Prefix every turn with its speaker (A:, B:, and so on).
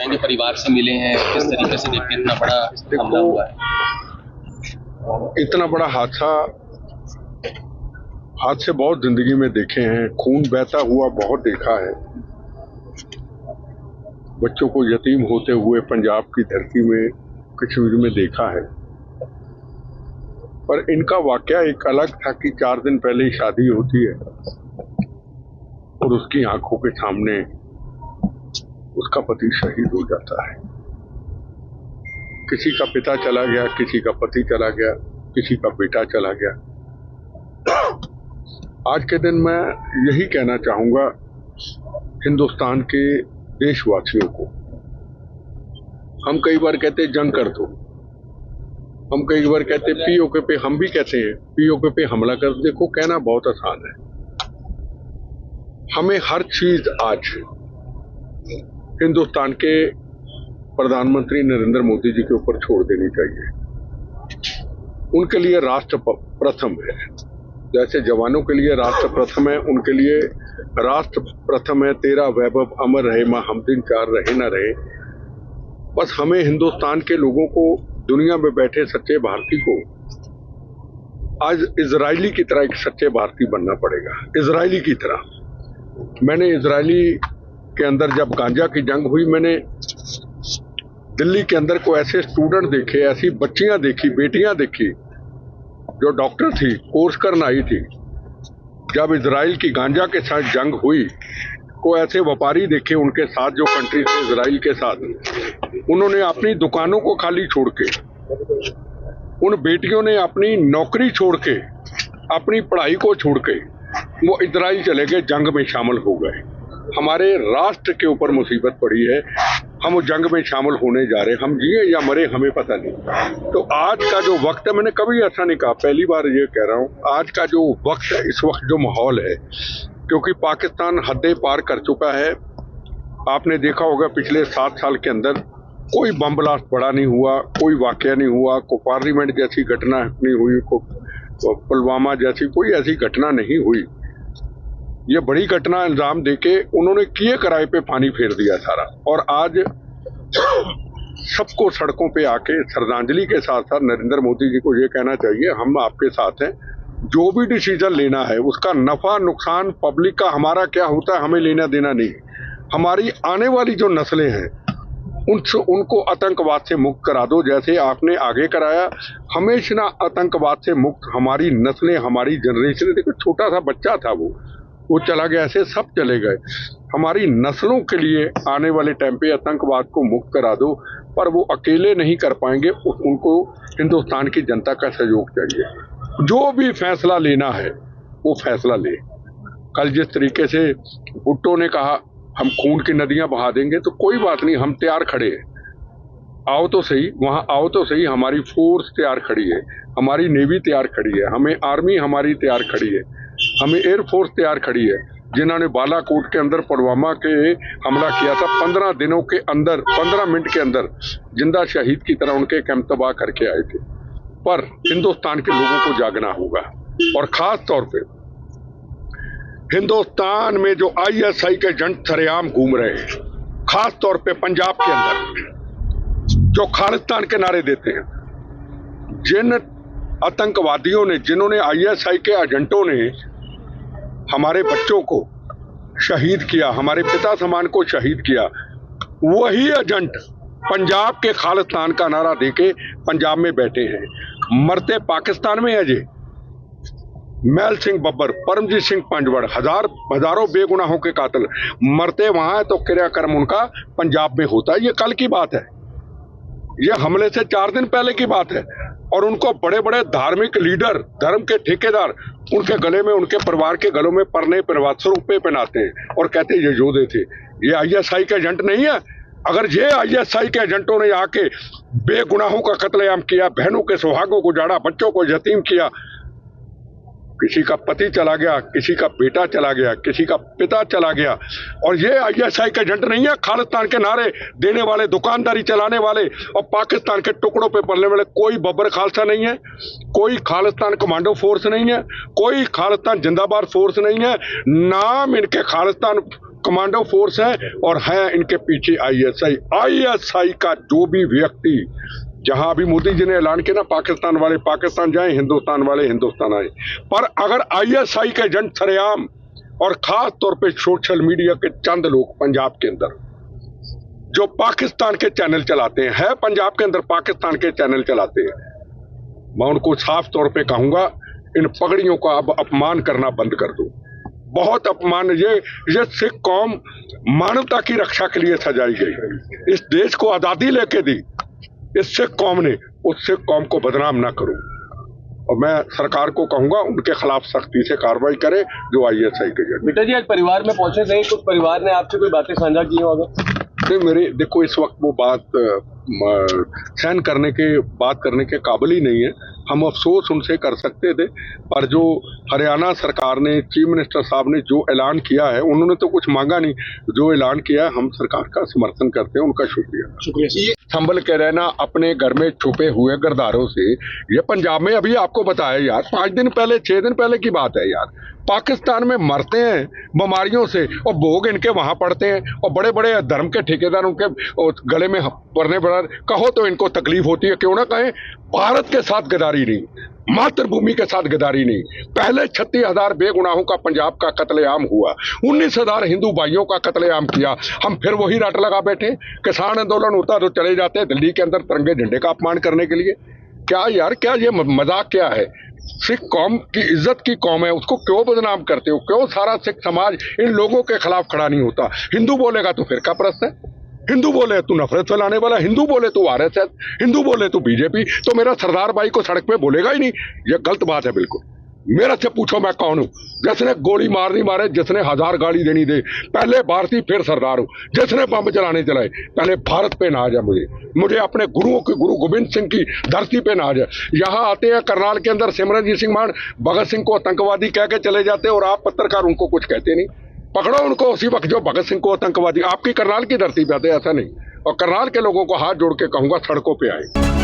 A: कहेंगे परिवार से मिले हैं, किस तरीके से देखते हैं इतना बड़ा हमला हुआ है?
B: इतना बड़ा हादसे बहुत जिंदगी में देखे हैं, खून बहता हुआ बहुत देखा है, बच्चों को यतीम होते हुए पंजाब की धरती में कश्मीर में देखा है। पर इनका वाकया एक अलग था कि 4 दिन पहले ही शादी होती है और उसकी आंखों के सामने उसका पति शहीद हो जाता है। किसी का पिता चला गया, किसी का पति चला गया, किसी का बेटा चला गया। आज के दिन मैं यही कहना चाहूंगा हिंदुस्तान के देशवासियों को। हम कई बार कहते जंग कर दो, हम कई बार कहते पीओके पे, हम भी कहते हैं पीओके पे हमला कर दो। देखो, कहना बहुत आसान है, हमें हर चीज आज हिंदुस्तान के प्रधानमंत्री नरेंद्र मोदी जी के ऊपर छोड़ देनी चाहिए। उनके लिए राष्ट्र प्रथम है, जैसे जवानों के लिए राष्ट्र प्रथम है, उनके लिए राष्ट्र प्रथम है। तेरा वैभव अमर रहे, मां हम दिन चार रहे न रहे। बस हमें हिंदुस्तान के लोगों को, दुनिया में बैठे सच्चे भारतीय को आज इजरायली की तरह एक सच्चे भारतीय बनना पड़ेगा, इजरायली की तरह। मैंने इजरायली के अंदर जब गांजा की जंग हुई, मैंने दिल्ली के अंदर को ऐसे स्टूडेंट देखे, ऐसी बच्चियां देखी, बेटियां देखी जो डॉक्टर थी, कोर्स करना आई थी। जब इजराइल की गांजा के साथ जंग हुई को ऐसे व्यापारी देखे, उनके साथ जो कंट्री थे इजराइल के साथ, उन्होंने अपनी दुकानों को खाली छोड़ के, उन बेटियों ने अपनी नौकरी छोड़ के, अपनी पढ़ाई को छोड़ के वो इजराइल चले गए, जंग में शामिल हो गए। हमारे राष्ट्र के ऊपर मुसीबत पड़ी है, हम उस जंग में शामिल होने जा रहे हैं। हम जिए या मरे हमें पता नहीं। तो आज का जो वक्त है, मैंने कभी ऐसा नहीं कहा, पहली बार ये कह रहा हूँ, आज का जो वक्त है, इस वक्त जो माहौल है, क्योंकि पाकिस्तान हदें पार कर चुका है। आपने देखा होगा पिछले 7 साल के अंदर कोई बम ब्लास्ट बड़ा नहीं हुआ, कोई वाकया नहीं हुआ, कोई पार्लियामेंट जैसी घटना नहीं हुई, कोई पुलवामा जैसी कोई ऐसी घटना नहीं हुई। ये बड़ी घटना इल्जाम देके उन्होंने किए कराए पे पानी फेर दिया सारा। और आज सबको सड़कों पे आके श्रद्धांजलि के साथ साथ नरेंद्र मोदी जी को ये कहना चाहिए, हम आपके साथ हैं, जो भी डिसीजन लेना है उसका नफा नुकसान पब्लिक का हमारा क्या होता है हमें लेना देना नहीं। हमारी आने वाली जो नस्लें हैं उनको आतंकवाद से मुक्त करा दो, जैसे आपने आगे कराया। हमेशा आतंकवाद से मुक्त हमारी नस्लें, हमारी जनरेशन। देखो, छोटा सा बच्चा था, वो चला गया, ऐसे सब चले गए। हमारी नस्लों के लिए आने वाले टाइम पे आतंकवाद को मुक्त करा दो, पर वो अकेले नहीं कर पाएंगे, उनको हिंदुस्तान की जनता का सहयोग चाहिए। जो भी फैसला लेना है वो फैसला ले। कल जिस तरीके से भुट्टो ने कहा हम खून की नदियां बहा देंगे, तो कोई बात नहीं, हम तैयार खड़े हैं, आओ तो सही, वहां आओ तो सही। हमारी फोर्स तैयार खड़ी है, हमारी नेवी तैयार खड़ी है, हमें आर्मी हमारी तैयार खड़ी है, हमें एयरफोर्स तैयार खड़ी है। जिन्होंने बालाकोट के अंदर पुलवामा के हमला किया था, 15 दिनों के अंदर, 15 मिनट के अंदर जिंदा शहीद की तरह उनके कैंप तबाह करके आए थे। पर हिंदुस्तान के लोगों को जागना होगा, और खास तौर पे हिंदुस्तान में जो ISI के एजेंट सरेआम घूम रहे हैं, खास तौर पे पंजाब के अंदर जो खालिस्तान के नारे देते हैं, जिन आतंकवादियों ने, जिन्होंने ISI के एजेंटों ने हमारे बच्चों को शहीद किया, हमारे पिता समान को शहीद किया, वही एजेंट पंजाब के खालिस्तान का नारा देके पंजाब में बैठे हैं। मरते पाकिस्तान में है जी मैल सिंह बब्बर, परमजीत सिंह पंजवड़, हजारों बेगुनाहों के कातिल मरते वहां है, तो क्रियाक्रम उनका पंजाब में होता है। ये कल की बात है, ये हमले से 4 दिन पहले की बात है। और उनको बड़े बड़े धार्मिक लीडर, धर्म के ठेकेदार उनके गले में, उनके परिवार के गलों में परने रुपए पहनाते हैं और कहते हैं ये योद्धे थे। ये ISI के एजेंट नहीं है। अगर ये ISI के एजेंटों ने आके बेगुनाहों का कत्लेआम किया, बहनों के सुहागों को जाड़ा, बच्चों को यतीम किया, किसी का पति चला गया, किसी का बेटा चला गया, किसी का पिता चला गया, और ये ISI के एजेंट नहीं है। खालिस्तान के नारे देने वाले, दुकानदारी चलाने वाले और पाकिस्तान के टुकड़ों पे पलने वाले कोई बब्बर खालसा नहीं है, कोई खालिस्तान कमांडो फोर्स नहीं है, कोई खालिस्तान जिंदाबाद फोर्स नहीं है। नाम इनके खालिस्तान कमांडो फोर्स है और है इनके पीछे आईएसआई। आईएसआई का जो भी व्यक्ति, जहां अभी मोदी जी ने ऐलान किया ना, पाकिस्तान वाले पाकिस्तान जाएं, हिंदुस्तान वाले हिंदुस्तान आए, पर अगर आईएसआई के एजेंट सरेआम, और खास तौर पे सोशल मीडिया के चंद लोग पंजाब के अंदर जो पाकिस्तान के चैनल चलाते हैं, पंजाब के अंदर पाकिस्तान के चैनल चलाते हैं, मैं उनको साफ तौर पे कहूंगा, इन पगड़ियों का अब अपमान करना बंद कर दो। बहुत अपमान, ये सिख कौम मानवता की रक्षा के लिए सजाई गई, इस देश को आजादी लेके दी, इस सिख कौम ने, उस सिख कौम को बदनाम ना करो। और मैं सरकार को कहूंगा उनके खिलाफ सख्ती से कार्रवाई करे जो आईएसआई के जरिए।
A: बेटा जी आज परिवार में पहुंचे थे, कुछ परिवार ने आपसे कोई बातें साझा की हो?
B: मेरे देखो इस वक्त वो बात सहन करने के, बात करने के काबिल ही नहीं है। हम अफसोस उनसे कर सकते थे, पर जो हरियाणा सरकार ने, चीफ मिनिस्टर साहब ने जो ऐलान किया है, उन्होंने तो कुछ मांगा नहीं, जो ऐलान किया है हम सरकार का समर्थन करते हैं, उनका शुक्रिया। संभल के रहना अपने घर में छुपे हुए गरदारों से, ये पंजाब में अभी आपको बताया यार, 5 दिन पहले 6 दिन पहले की बात है यार, पाकिस्तान में मरते हैं बीमारियों से और भोग इनके वहां पड़ते हैं, और बड़े बड़े धर्म के ठेकेदार उनके गले में पड़ने पड़ा। कहो तो इनको तकलीफ होती है, क्यों ना कहें। भारत के साथ गद्दारी नहीं, मातृभूमि के साथ गद्दारी नहीं। पहले 36,000 बेगुनाहों का पंजाब का कत्लेआम हुआ, 19,000 हिंदू भाइयों का कत्लेआम किया, हम फिर वही रट लगा बैठे। किसान आंदोलन होता तो चले जाते दिल्ली के अंदर तिरंगे झंडे का अपमान करने के लिए। क्या यार, क्या ये मजाक क्या है? सिख कौम की इज्जत की कौम है, उसको क्यों बदनाम करते हो? क्यों सारा सिख समाज इन लोगों के खिलाफ खड़ा नहीं होता? हिंदू बोलेगा तो फिरका परस्त है, हिंदू बोले तो नफरत फैलाने वाला, हिंदू बोले तो आरएसएस, हिंदू बोले तो बीजेपी, तो मेरा सरदार भाई को सड़क पे बोलेगा ही नहीं। ये गलत बात है बिल्कुल। मेरा से पूछो मैं कौन हूं? जिसने गोली मारनी मारे, जिसने 1000 गाली देनी दे, पहले भारतीय फिर सरदार हूं। जिसने बम चलाने चलाए, पहले भारत पे नाज है मुझे अपने गुरुओं के गुरु गोविंद सिंह की धरती पे नाज है। यहाँ आते हैं करनाल के अंदर सिमरनजीत सिंह मान भगत सिंह को आतंकवादी कह के चले जाते, और आप पत्रकार उनको कुछ कहते नहीं। पकड़ो उनको उसी वक्त जो भगत सिंह को आतंकवादी, आपकी करनाल की धरती पे आते, ऐसा नहीं। और करनाल के लोगों को हाथ जोड़ के कहूंगा सड़कों पे आए।